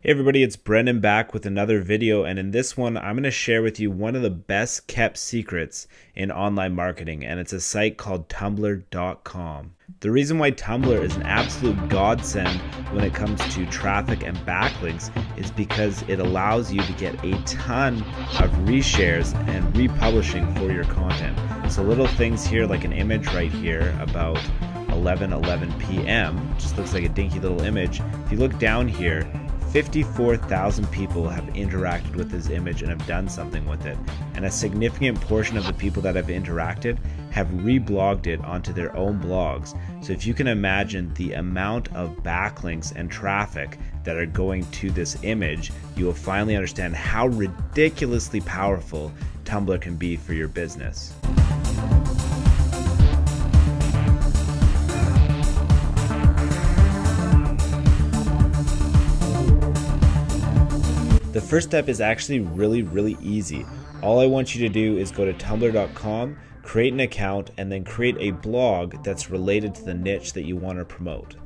Hey everybody, it's Brendan back with another video, and in this one I'm going to share with you one of the best kept secrets in online marketing, and it's a site called Tumblr.com. The reason why Tumblr is an absolute godsend when it comes to traffic and backlinks is because it allows you to get a ton of reshares and republishing for your content. So little things here like an image right here about 11:11 p.m. just looks like a dinky little image. If you look down here, 54,000 people have interacted with this image and have done something with it, and a significant portion of the people that have interacted have reblogged it onto their own blogs. So if you can imagine the amount of backlinks and traffic that are going to this image, you will finally understand how ridiculously powerful Tumblr can be for your business. The first step is actually really easy. All I want you to do is go to tumblr.com, create an account, and then create a blog that's related to the niche that you want to promote.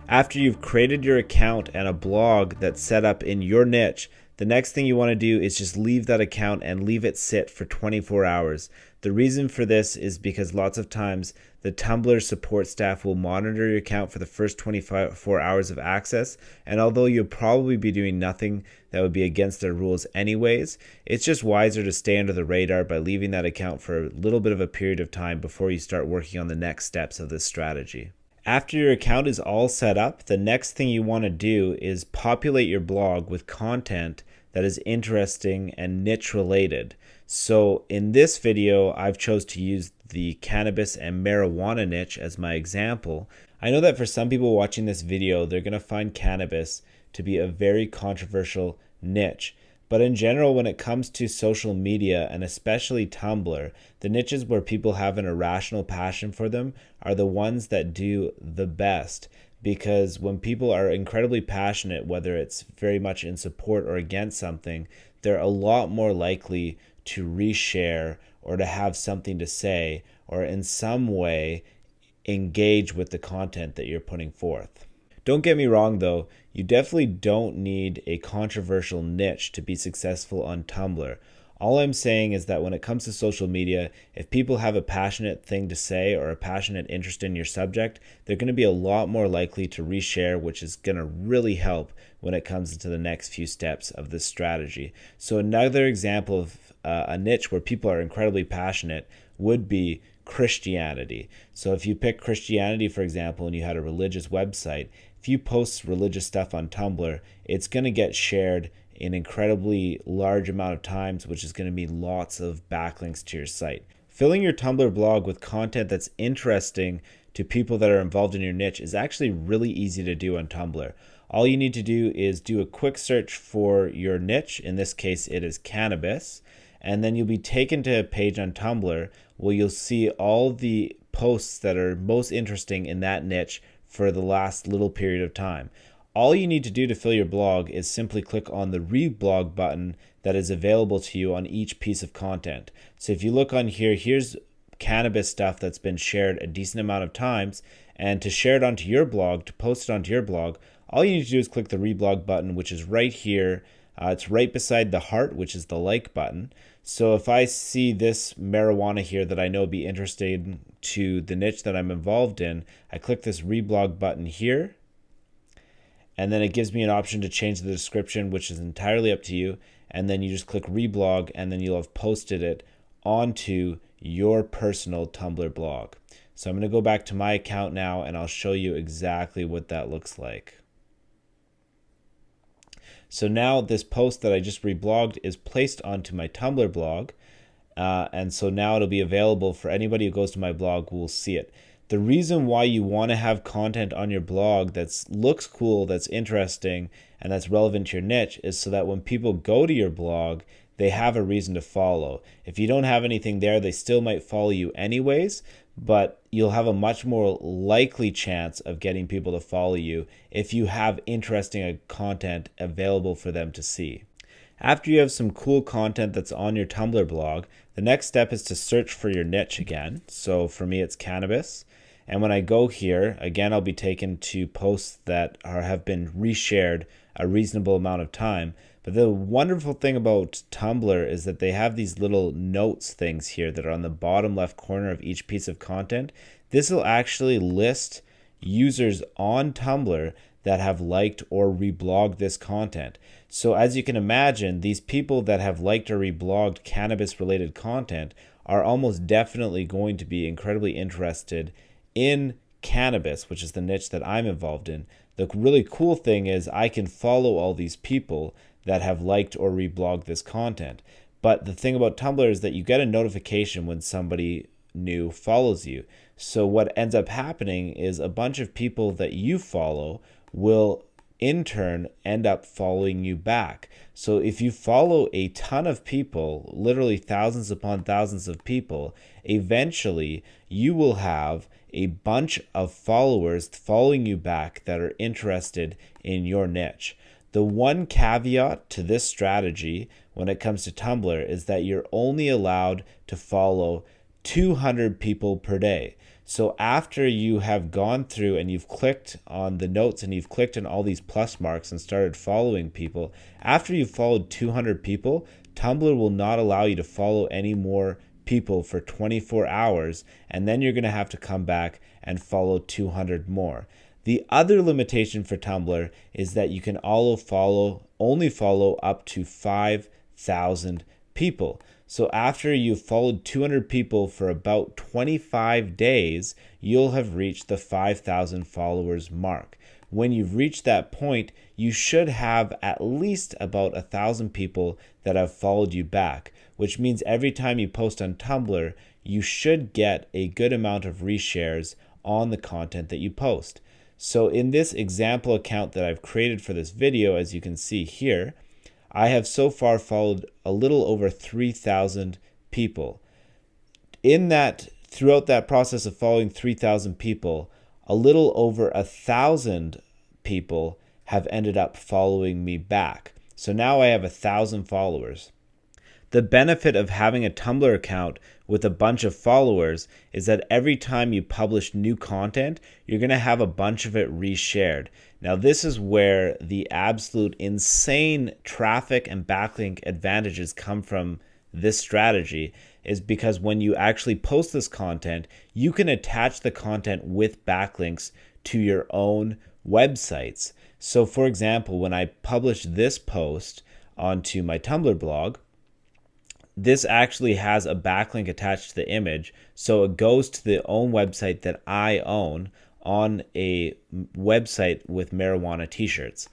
After you've created your account and a blog that's set up in your niche, the next thing you want to do is just leave that account and leave it sit for 24 hours. The reason for this is because lots of times the Tumblr support staff will monitor your account for the first 24 hours of access, and although you'll probably be doing nothing that would be against their rules anyways, it's just wiser to stay under the radar by leaving that account for a little bit of a period of time before you start working on the next steps of this strategy. After your account is all set up, the next thing you want to do is populate your blog with content that is interesting and niche related. So in this video, I've chose to use the cannabis and marijuana niche as my example. I know that for some people watching this video, they're going to find cannabis to be a very controversial niche. But in general, when it comes to social media and especially Tumblr, the niches where people have an irrational passion for them are the ones that do the best. Because when people are incredibly passionate, whether it's very much in support or against something, they're a lot more likely to reshare or to have something to say or in some way engage with the content that you're putting forth. Don't get me wrong though, you definitely don't need a controversial niche to be successful on Tumblr. All I'm saying is that when it comes to social media, if people have a passionate thing to say or a passionate interest in your subject, they're going to be a lot more likely to reshare, which is going to really help when it comes to the next few steps of this strategy. So another example of a niche where people are incredibly passionate would be Christianity. So if you pick Christianity, for example, and you had a religious website, if you post religious stuff on Tumblr, it's going to get shared an incredibly large amount of times, which is going to be lots of backlinks to your site. Filling your Tumblr blog with content that's interesting to people that are involved in your niche is actually really easy to do on Tumblr. All you need to do is do a quick search for your niche. In this case, it is cannabis. And then you'll be taken to a page on Tumblr where you'll see all the posts that are most interesting in that niche for the last little period of time. All you need to do to fill your blog is simply click on the reblog button that is available to you on each piece of content. So if you look on here, here's cannabis stuff that's been shared a decent amount of times, and to share it onto your blog, to post it onto your blog, all you need to do is click the reblog button, which is right here. It's right beside the heart, which is the like button. So if I see this marijuana here that I know be interested to the niche that I'm involved in, I click this reblog button here, and then it gives me an option to change the description, which is entirely up to you. And then you just click reblog, and then you'll have posted it onto your personal Tumblr blog. So I'm going to go back to my account now, and I'll show you exactly what that looks like. So now this post that I just reblogged is placed onto my Tumblr blog. And so now it'll be available for anybody who goes to my blog who will see it. The reason why you want to have content on your blog that looks cool, that's interesting, and that's relevant to your niche is so that when people go to your blog, they have a reason to follow. If you don't have anything there, they still might follow you anyways, but you'll have a much more likely chance of getting people to follow you if you have interesting content available for them to see. After you have some cool content that's on your Tumblr blog, the next step is to search for your niche again. So for me, it's cannabis. And when I go here, again, I'll be taken to posts that have been reshared a reasonable amount of time. But the wonderful thing about Tumblr is that they have these little notes things here that are on the bottom left corner of each piece of content. This will actually list users on Tumblr that have liked or reblogged this content. So as you can imagine, these people that have liked or reblogged cannabis related content are almost definitely going to be incredibly interested in cannabis, which is the niche that I'm involved in. The really cool thing is I can follow all these people that have liked or reblogged this content. But the thing about Tumblr is that you get a notification when somebody new follows you. So what ends up happening is a bunch of people that you follow will in turn end up following you back. So if you follow a ton of people, literally thousands upon thousands of people, eventually you will have a bunch of followers following you back that are interested in your niche. The one caveat to this strategy when it comes to Tumblr is that you're only allowed to follow 200 people per day. So after you have gone through and you've clicked on the notes and you've clicked on all these plus marks and started following people, after you've followed 200 people, Tumblr will not allow you to follow any more people for 24 hours, and then you're going to have to come back and follow 200 more. The other limitation for Tumblr is that you can only follow up to 5,000 people. So after you've followed 200 people for about 25 days, you'll have reached the 5,000 followers mark. When you've reached that point, you should have at least about 1,000 people that have followed you back, which means every time you post on Tumblr, you should get a good amount of reshares on the content that you post. So in this example account that I've created for this video, as you can see here, I have so far followed a little over 3,000 people. Throughout that process of following 3,000 people, a little over 1,000 people have ended up following me back. So now I have 1,000 followers. The benefit of having a Tumblr account with a bunch of followers is that every time you publish new content, you're going to have a bunch of it reshared. Now, this is where the absolute insane traffic and backlink advantages come from this strategy, is because when you actually post this content, you can attach the content with backlinks to your own websites. So, for example, when I publish this post onto my Tumblr blog, this actually has a backlink attached to the image, so it goes to the own website that I own on a website with marijuana t-shirts.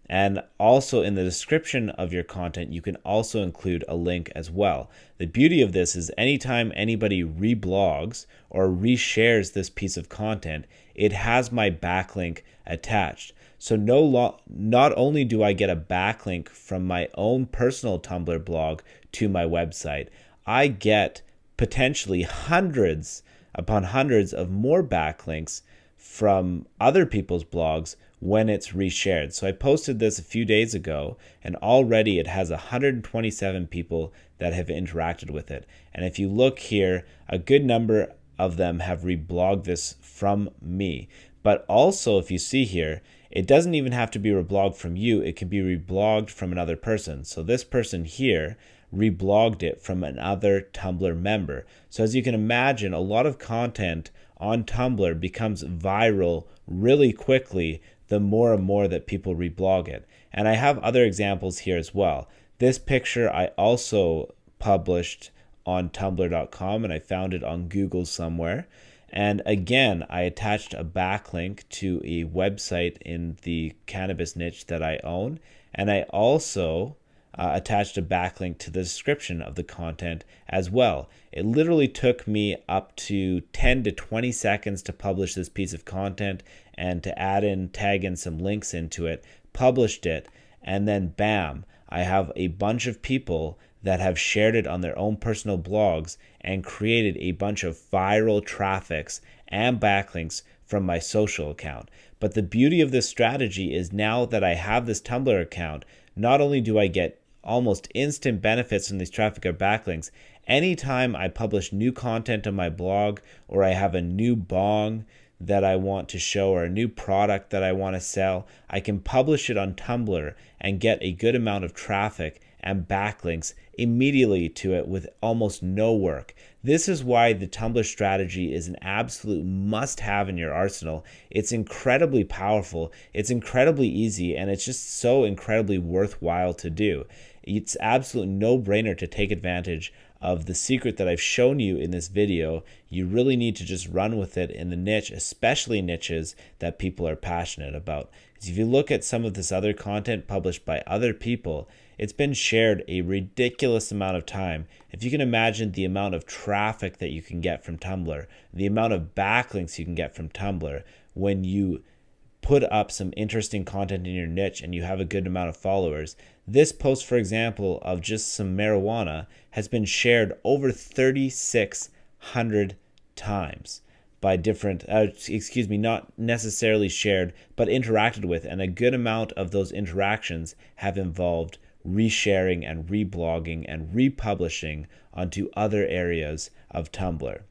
And also in the description of your content, you can also include a link as well. The beauty of this is anytime anybody reblogs or reshares this piece of content, it has my backlink attached. So not only do I get a backlink from my own personal Tumblr blog to my website, I get potentially hundreds upon hundreds of more backlinks from other people's blogs when it's reshared. So I posted this a few days ago, and already it has 127 people that have interacted with it. And if you look here, a good number of them have reblogged this from me. But also, if you see here, it doesn't even have to be reblogged from you. It can be reblogged from another person. So this person here reblogged it from another Tumblr member. So as you can imagine, a lot of content on Tumblr becomes viral really quickly the more and more that people reblog it. And I have other examples here as well. This picture I also published on tumblr.com, and I found it on Google somewhere. And again, I attached a backlink to a website in the cannabis niche that I own. And I also attached a backlink to the description of the content as well. It literally took me up to 10 to 20 seconds to publish this piece of content and to tag in some links into it, published it, and then bam, I have a bunch of people that have shared it on their own personal blogs and created a bunch of viral traffics and backlinks from my social account. But the beauty of this strategy is now that I have this Tumblr account, not only do I get almost instant benefits from these traffic or backlinks, anytime I publish new content on my blog or I have a new bong that I want to show or a new product that I want to sell, I can publish it on Tumblr and get a good amount of traffic and backlinks immediately to it with almost no work. This is why the Tumblr strategy is an absolute must-have in your arsenal. It's incredibly powerful, it's incredibly easy, and it's just so incredibly worthwhile to do. It's absolute no-brainer to take advantage of the secret that I've shown you in this video. You really need to just run with it in the niche, especially niches that people are passionate about. Because if you look at some of this other content published by other people, it's been shared a ridiculous amount of time. If you can imagine the amount of traffic that you can get from Tumblr, the amount of backlinks you can get from Tumblr when you put up some interesting content in your niche and you have a good amount of followers. This post, for example, of just some marijuana has been shared over 3,600 times by different, not necessarily shared, but interacted with. And a good amount of those interactions have involved resharing and reblogging and republishing onto other areas of Tumblr.